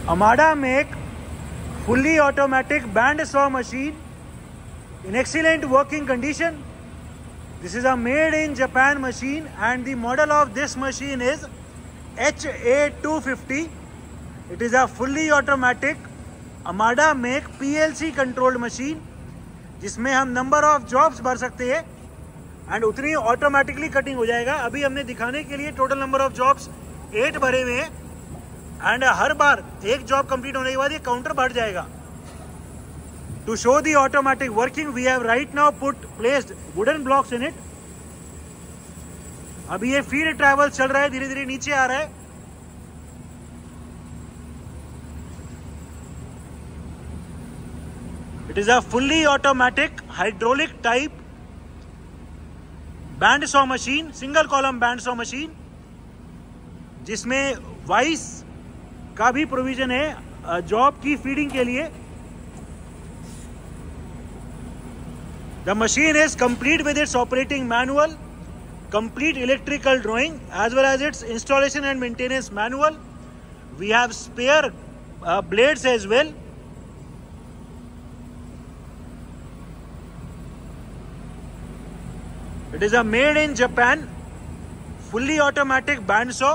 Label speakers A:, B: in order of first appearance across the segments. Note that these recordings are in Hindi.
A: Amada make fully automatic band saw machine in excellent working condition. This is a made in Japan machine and the model of this machine is HA250. It is a fully automatic Amada make PLC controlled machine जिसमें हम नंबर ऑफ जॉब्स भर सकते हैं एंड उतनी ऑटोमेटिकली कटिंग हो जाएगा। अभी हमने दिखाने के लिए टोटल नंबर ऑफ जॉब्स 8 भरे हुए हैं एंड हर बार एक जॉब कंप्लीट होने के बाद ये काउंटर बढ़ जाएगा। To show the automatic working we have right now put placed wooden blocks in it. अभी ये फीड ट्रैवल चल रहा है, धीरे धीरे नीचे आ रहा है। It is a fully automatic hydraulic type band saw machine, single column band saw machine, जिसमें वाइस का भी प्रोविजन है जॉब की फीडिंग के लिए। The machine is complete with its operating manual, complete electrical drawing as well as its installation and maintenance manual. We have spare blades as well. It is a made in Japan fully automatic band saw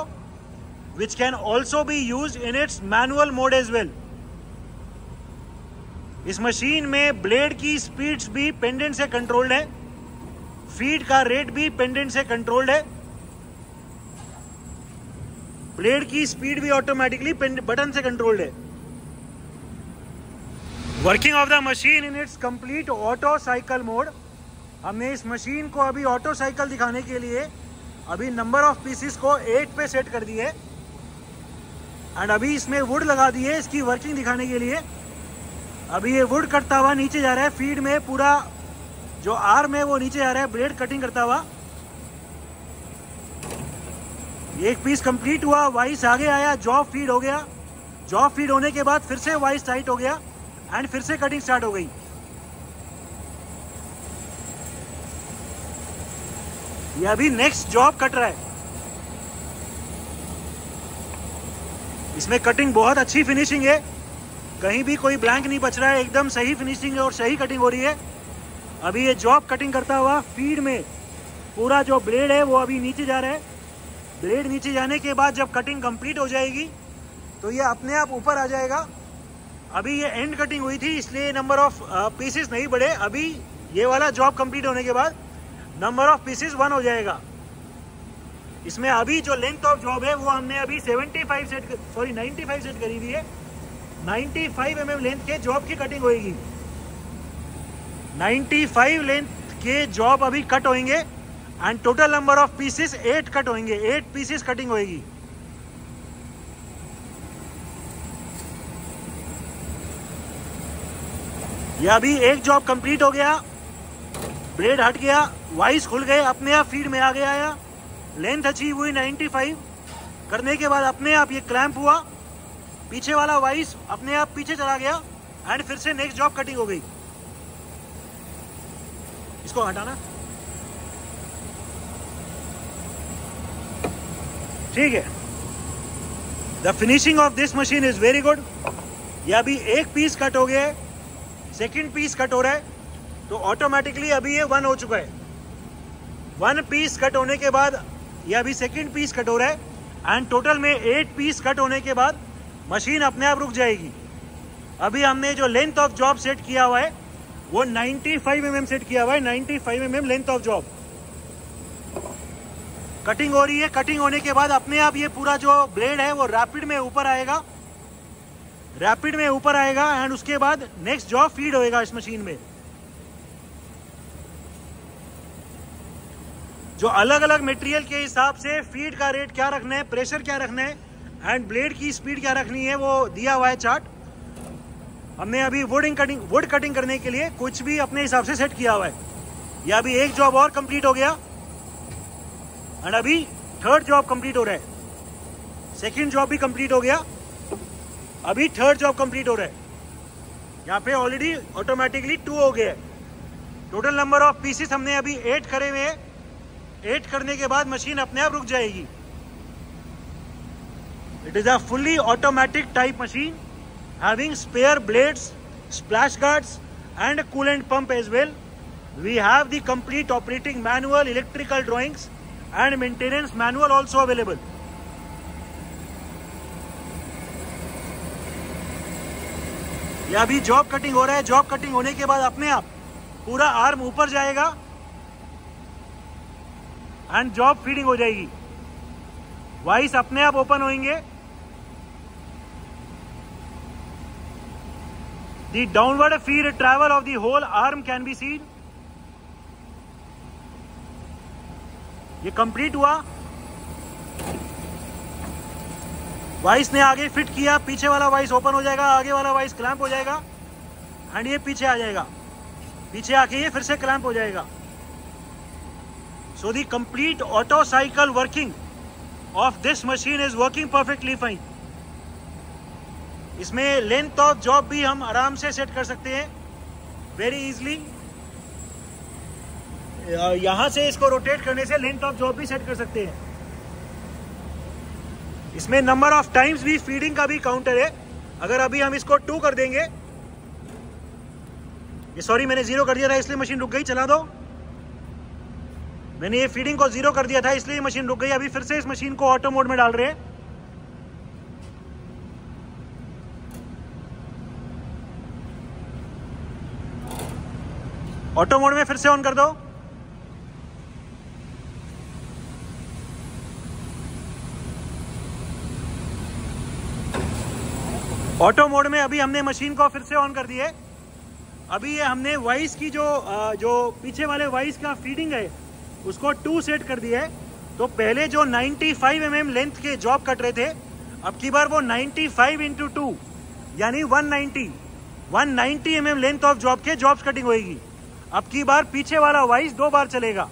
A: which can also be used in its manual mode as well. इस मशीन में ब्लेड की स्पीड्स भी पेंडेंट से कंट्रोल्ड है, फीड का रेट भी पेंडेंट से कंट्रोल्ड है, ब्लेड की स्पीड भी ऑटोमेटिकली बटन से कंट्रोल्ड है। Working of the machine in it's complete auto cycle mode. हमने इस मशीन को अभी ऑटो साइकिल दिखाने के लिए अभी नंबर ऑफ पीसेस को 8 पे सेट कर दिए एंड अभी इसमें वुड लगा दी है इसकी वर्किंग दिखाने के लिए। अभी ये वुड कटता हुआ नीचे जा रहा है, फीड में पूरा जो आर्म है वो नीचे जा रहा है, ब्लेड कटिंग करता हुआ। एक पीस कंप्लीट हुआ, वाइस आगे आया, जॉब फीड हो गया। जॉब फीड होने के बाद फिर से वाइस टाइट हो गया एंड फिर से कटिंग स्टार्ट हो गई। ये अभी नेक्स्ट जॉब कट रहा है। इसमें कटिंग बहुत अच्छी फिनिशिंग है, कहीं भी कोई ब्लैंक नहीं बच रहा है, एकदम सही फिनिशिंग है और सही कटिंग हो रही है। अभी ये जॉब कटिंग करता हुआ फीड में पूरा जो ब्लेड है वो अभी नीचे जा रहा है। ब्लेड नीचे जाने के बाद जब कटिंग कंप्लीट हो जाएगी तो ये अपने आप ऊपर आ जाएगा। अभी ये एंड कटिंग हुई थी इसलिए नंबर ऑफ पीसेस नहीं बढ़े। अभी ये वाला जॉब कंप्लीट होने के बाद नंबर ऑफ पीसेस 1 हो जाएगा। इसमें अभी जो लेंथ ऑफ जॉब है वो हमने अभी 95 सेट करी हुई है। 95 mm लेंथ के जॉब की कटिंग होगी। 95 लेंथ के जॉब अभी कट होंगे and total number of pieces 8 cut होंगे, 8 पीसेस कटिंग होगी। यह अभी एक जॉब कंप्लीट हो गया, ब्लेड हट गया, वाइस खुल गए, अपने आप फीड में आ गया या लेंथ अचीव हुई 95 करने के बाद अपने आप ये क्लैंप हुआ, पीछे वाला वाइस अपने आप पीछे चला गया एंड फिर से नेक्स्ट जॉब कटिंग हो गई। इसको हटाना, ठीक है। The finishing of this machine is very good. ये अभी एक पीस कट हो गया है, सेकेंड पीस कट हो रहा है तो ऑटोमेटिकली अभी ये 1 हो चुका है। 1 पीस कट होने के बाद ये अभी सेकेंड पीस कट हो रहा है एंड टोटल में 8 पीस कट होने के बाद मशीन अपने आप रुक जाएगी। अभी हमने जो लेंथ ऑफ जॉब सेट किया हुआ है वो 95 mm सेट किया हुआ है, 95 mm length of job. Cutting हो रही है, कटिंग होने के बाद अपने आप ये पूरा जो ब्लेड है वो रैपिड में ऊपर आएगा, रैपिड में ऊपर आएगा एंड उसके बाद नेक्स्ट जॉब फीड होएगा इस मशीन में। जो अलग अलग मटेरियल के हिसाब से फीड का रेट क्या रखना है, प्रेशर क्या रखना है एंड ब्लेड की स्पीड क्या रखनी है वो दिया हुआ है चार्ट। हमने अभी वुड कटिंग करने के लिए कुछ भी अपने हिसाब से सेट किया हुआ है। ये अभी एक जॉब और कंप्लीट हो गया एंड अभी थर्ड जॉब कंप्लीट हो रहा है। सेकंड जॉब भी कंप्लीट हो गया, अभी थर्ड जॉब कंप्लीट हो रहा है। यहाँ पे ऑलरेडी ऑटोमेटिकली 2 हो गया है। टोटल नंबर ऑफ पीसेस हमने अभी 8 करे हुए हैं। 8 करने के बाद मशीन अपने आप रुक जाएगी। It is a fully automatic type machine having spare blades, splash guards and a coolant pump as well. We have the complete operating manual, electrical drawings and maintenance manual also available. ये अभी जॉब कटिंग हो रहा है। जॉब कटिंग होने के बाद अपने आप पूरा आर्म ऊपर जाएगा एंड जॉब फीडिंग हो जाएगी। वाइस अपने आप ओपन होंगे। The downward feed travel of the whole arm can be seen. ये कंप्लीट हुआ। वाइस ने आगे फिट किया, पीछे वाला वाइस ओपन हो जाएगा, आगे वाला वाइस क्लैंप हो जाएगा एंड ये पीछे आ जाएगा। पीछे आके ये फिर से क्लैंप हो जाएगा। So the complete auto cycle working of this machine is working perfectly fine. इसमें लेंथ ऑफ जॉब भी हम आराम से सेट कर सकते हैं वेरी इजीली। यहां से इसको रोटेट करने से लेंथ ऑफ जॉब भी सेट कर सकते हैं। इसमें नंबर ऑफ टाइम्स भी फीडिंग का भी काउंटर है। अगर अभी हम इसको 2 कर देंगे, ये सॉरी मैंने 0 कर दिया था इसलिए मशीन रुक गई, चला दो। मैंने ये फीडिंग को 0 कर दिया था इसलिए मशीन रुक गई। अभी फिर से इस मशीन को ऑटो मोड में डाल रहे हैं। ऑटो मोड में फिर से ऑन कर दो। ऑटो मोड में अभी हमने मशीन को फिर से ऑन कर दिए। अभी ये हमने वाइस की जो पीछे वाले वाइस का फीडिंग है उसको 2 सेट कर दिया है। तो पहले जो 95 mm लेंथ के जॉब कट रहे थे, अब की बार वो 95 × 2 यानी 190 mm लेंथ ऑफ जॉब के जॉब्स कटिंग होगी। अब की बार पीछे वाला वाइस 2 बार चलेगा।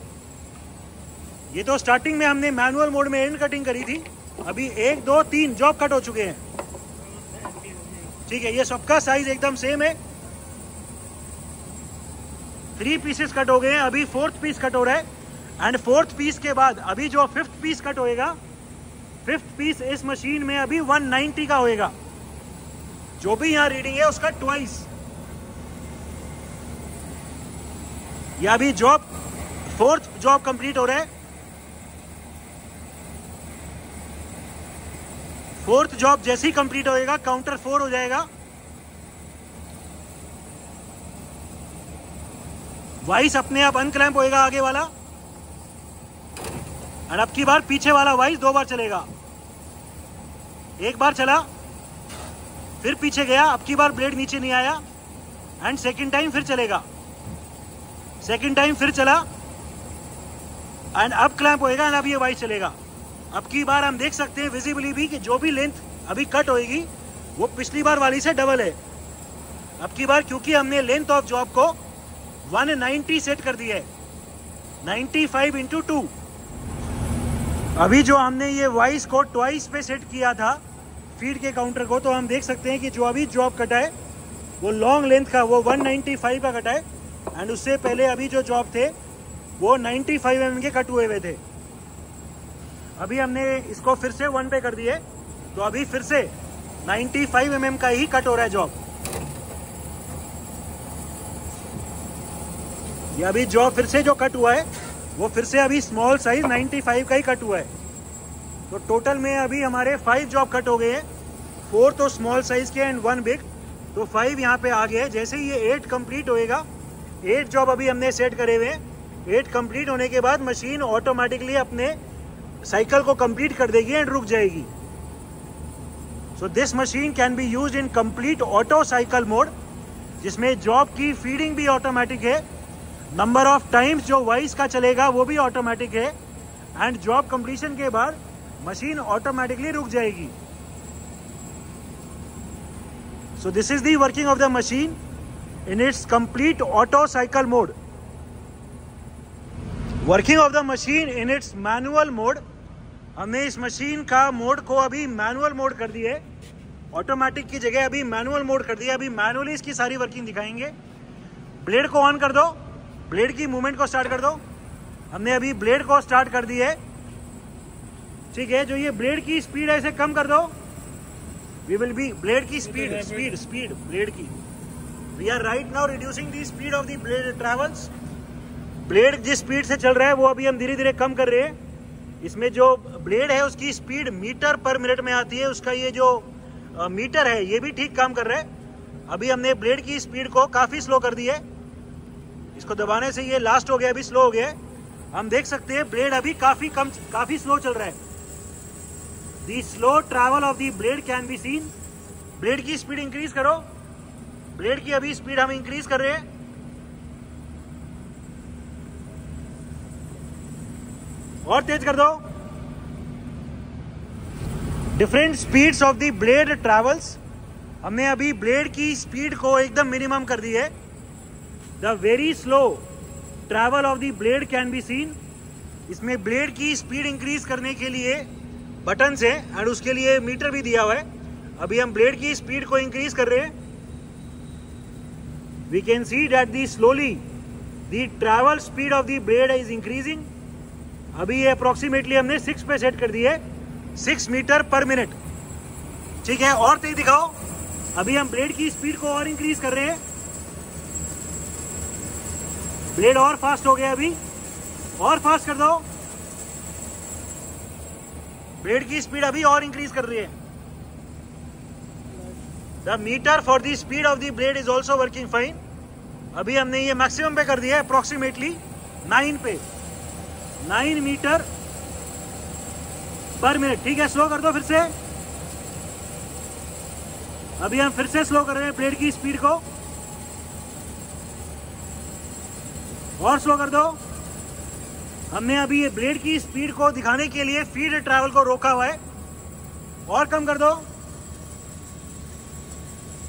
A: ये तो स्टार्टिंग में हमने मैनुअल मोड में एंड कटिंग करी थी। अभी 1 2 3 जॉब कट हो चुके हैं। ठीक है, ये सबका साइज एकदम सेम है। 3 पीसेस कट हो गए हैं। अभी 4th पीस कट हो रहा है एंड 4th पीस के बाद अभी जो 5th पीस कट होएगा, 5th पीस इस मशीन में अभी 190 का होएगा। जो भी यहां रीडिंग है उसका ट्वाइस। ये अभी जॉब 4th जॉब कंप्लीट हो रहा है। 4th जॉब जैसे ही कंप्लीट होएगा काउंटर 4 हो जाएगा। वाइस अपने आप अनक्लैंप होएगा आगे वाला और अब की बार पीछे वाला वाइस 2 बार चलेगा। 1 बार चला, फिर पीछे गया, अब की बार ब्लेड नीचे नहीं आया एंड सेकंड टाइम फिर चलेगा। सेकंड टाइम फिर चला एंड अब क्लैंप होएगा एंड अब ये वाइस चलेगा। अब की बार हम देख सकते हैं विजिबली भी कि जो भी लेंथ अभी कट होएगी वो पिछली बार वाली से डबल है। अब की बार क्योंकि हमने लेंथ ऑफ जॉब को 190 सेट कर दिया है, 95 × 2। अभी जो हमने ये वाइस को ट्वाइस पे सेट किया था फीड के काउंटर को, तो हम देख सकते हैं कि जो अभी जॉब कटा है वो लॉन्ग लेंथ का, वो 195 का कटा है एंड उससे पहले अभी जो जॉब थे वो 95 mm के कट हुए थे। अभी हमने इसको फिर से 1 पे कर दिए तो अभी फिर से 95 mm का ही कट हो रहा है जॉब। ये अभी जॉब फिर से जो कट हुआ है वो फिर से अभी स्मॉल साइज 95 का ही कट हुआ है। तो टोटल में अभी हमारे 5 जॉब कट हो गए हैं। 4 तो स्मॉल साइज के एंड 1 बिग, तो 5 यहाँ पे आ गए। जैसे ही ये 8 कंप्लीट होएगा, 8 जॉब अभी हमने सेट करे हुए हैं। 8 कंप्लीट होने के बाद मशीन ऑटोमेटिकली अपने साइकिल को कंप्लीट कर देगी एंड रुक जाएगी। So this machine can be used in complete auto cycle mode, जिसमें जॉब की फीडिंग भी ऑटोमेटिक है, नंबर ऑफ टाइम्स जो वाइस का चलेगा वो भी ऑटोमेटिक है एंड जॉब कंप्लीशन के बाद मशीन ऑटोमेटिकली रुक जाएगी। सो this is the working of the machine in it's complete auto cycle mode. Working of the machine in its manual mode, हमने इस मशीन का मोड को अभी मैनुअल मोड कर दिया है। ऑटोमेटिक की जगह अभी मैनुअल मोड कर दिया। अभी मैनुअली इसकी सारी वर्किंग दिखाएंगे। ब्लेड को ऑन कर दो, ब्लेड की मूवमेंट को स्टार्ट कर दो। हमने अभी ब्लेड को स्टार्ट कर दी है। ठीक है, जो ये ब्लेड की स्पीड है इसे कम कर दो वी विल बी ब्लेड की स्पीड ब्लेड की, we are right now reducing the speed of the blade travels. Blade जिस स्पीड से चल रहा है वो अभी हम धीरे धीरे कम कर रहे हैं। इसमें जो ब्लेड है उसकी स्पीड मीटर पर मिनट में आती है, उसका ये जो मीटर है ये भी ठीक काम कर रहा है। अभी हमने ब्लेड की स्पीड को काफी स्लो कर दी है, इसको दबाने से ये लास्ट हो गया, अभी स्लो हो गया है। हम देख सकते हैं ब्लेड अभी काफी स्लो चल रहा है। The slow travel of the blade can be scene. Blade की स्पीड इंक्रीज करो, ब्लेड की अभी स्पीड हम इंक्रीज कर रहे हैं। और तेज कर दो। Different speeds of the blade travels. हमने अभी ब्लेड की स्पीड को एकदम मिनिमम कर दी है। The very slow travel of the blade can be scene. इसमें ब्लेड की स्पीड इंक्रीज करने के लिए बटन है एंड उसके लिए मीटर भी दिया हुआ है। अभी हम ब्लेड की स्पीड को इंक्रीज कर रहे हैं। We can see that the slowly the travel speed of the blade is increasing. अभी ये अप्रोक्सीमेटली हमने 6 पे सेट कर दी है, 6 मीटर पर मिनट। ठीक है, और तेज दिखाओ। अभी हम ब्लेड की स्पीड को और इंक्रीज कर रहे हैं। ब्लेड और फास्ट हो गया, अभी और फास्ट कर दो। ब्लेड की स्पीड अभी और इंक्रीज कर रही है। The meter for the speed of the blade is also working fine. अभी हमने ये मैक्सिमम पे कर दिया है, अप्रोक्सीमेटली 9 पे, 9 मीटर पर मिनट। ठीक है, स्लो कर दो फिर से। अभी हम फिर से स्लो कर रहे हैं ब्लेड की स्पीड को, और स्लो कर दो। हमने अभी ये ब्लेड की स्पीड को दिखाने के लिए फीड ट्रैवल को रोका हुआ है, और कम कर दो।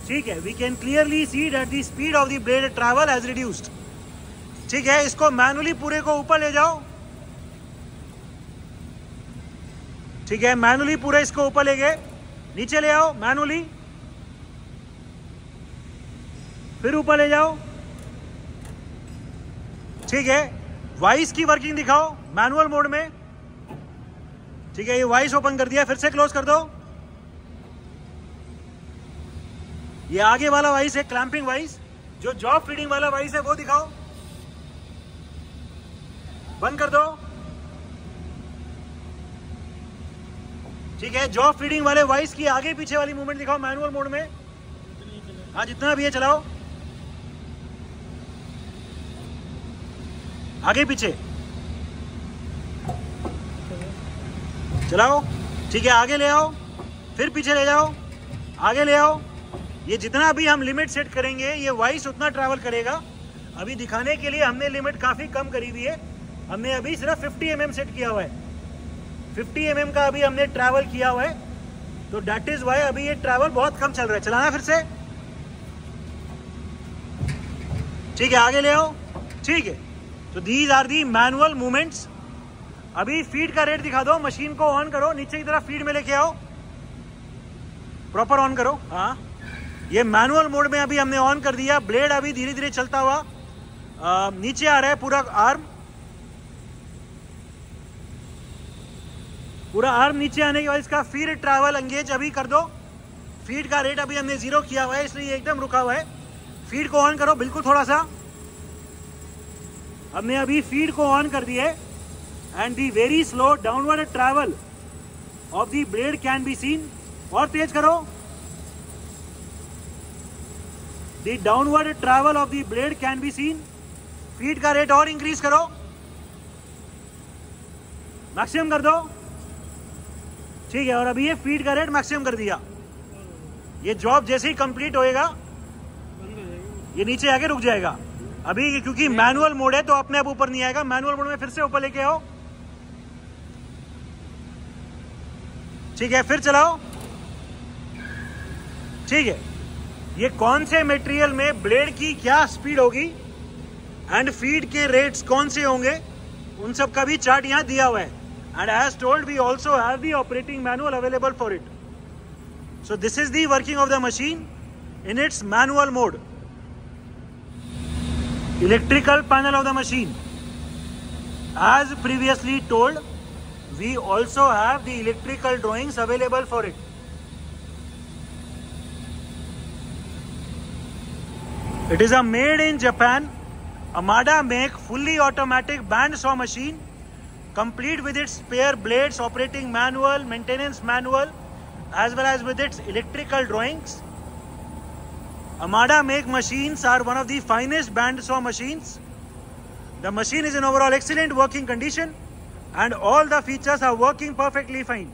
A: ठीक है, we can clearly see that the speed of the blade travel has reduced. ठीक है, इसको मैनुअली पूरे को ऊपर ले जाओ। ठीक है, मैनुअली पूरे इसको ऊपर ले गए, नीचे ले आओ मैनुअली, फिर ऊपर ले जाओ। ठीक है, वॉइस की वर्किंग दिखाओ मैनुअल मोड में। ठीक है, ये वॉइस ओपन कर दिया, फिर से क्लोज कर दो। ये आगे वाला वॉइस है क्लैंपिंग वॉइस, जो जॉब फीडिंग वाला वॉइस है वो दिखाओ, बंद कर दो। ठीक है, जॉब फीडिंग वाले वॉइस की आगे पीछे वाली मूवमेंट दिखाओ मैनुअल मोड में। हाँ, जितना भी है चलाओ, आगे पीछे चलाओ। ठीक है, आगे ले आओ, फिर पीछे ले जाओ, आगे ले आओ। ये जितना भी हम लिमिट सेट करेंगे ये वॉइस उतना ट्रैवल करेगा। अभी दिखाने के लिए हमने लिमिट काफी कम करी हुई है। हमने अभी सिर्फ 50 mm सेट किया हुआ है, 50 mm का अभी हमने ट्रैवल किया हुआ है, तो दैट इज वाई अभी ये ट्रैवल बहुत कम चल रहा है। चलाना फिर से। ठीक है, आगे ले आओ। ठीक है, तो these are the manual movements. अभी फीड का रेट दिखा दो, मशीन को ऑन करो, नीचे की तरफ फीड में लेके आओ, प्रॉपर ऑन करो। हाँ, ये मैनुअल मोड में अभी हमने ऑन कर दिया। ब्लेड अभी धीरे धीरे चलता हुआ नीचे आ रहा है, पूरा आर्म नीचे आने के बाद इसका फीड ट्रैवल एंगेज अभी कर दो। फीड का रेट अभी हमने 0 किया हुआ है, इसलिए एकदम रुका हुआ है। फीड को ऑन करो बिल्कुल थोड़ा सा। हमने अभी फीड को ऑन कर दिया है and the very slow downward travel of the blade can be seen. और तेज करो। The downward travel of the blade can be seen. Feed का रेट और इंक्रीज करो, मैक्सिमम कर दो। ठीक है, और अभी ये फीड का रेट मैक्सिमम कर दिया। ये जॉब जैसे ही कंप्लीट होएगा ये नीचे आके रुक जाएगा। अभी क्योंकि मैनुअल मोड है तो अपने आप ऊपर नहीं आएगा। मैनुअल मोड में फिर से ऊपर लेके आओ। ठीक है, फिर चलाओ। ठीक है, ये कौन से मटेरियल में ब्लेड की क्या स्पीड होगी एंड फीड के रेट्स कौन से होंगे, उन सब का भी चार्ट यहां दिया हुआ है। And as told we also have the operating manual available for it. So this is the working of the machine in its manual mode. Electrical panel of the machine. As previously told, we also have the electrical drawings available for it. It is a made in Japan. Amada make fully automatic band saw machine, complete with its spare blades, operating manual, maintenance manual, as well as with its electrical drawings. Amada make machines are one of the finest band saw machines. The machine is in overall excellent working condition and all the features are working perfectly fine.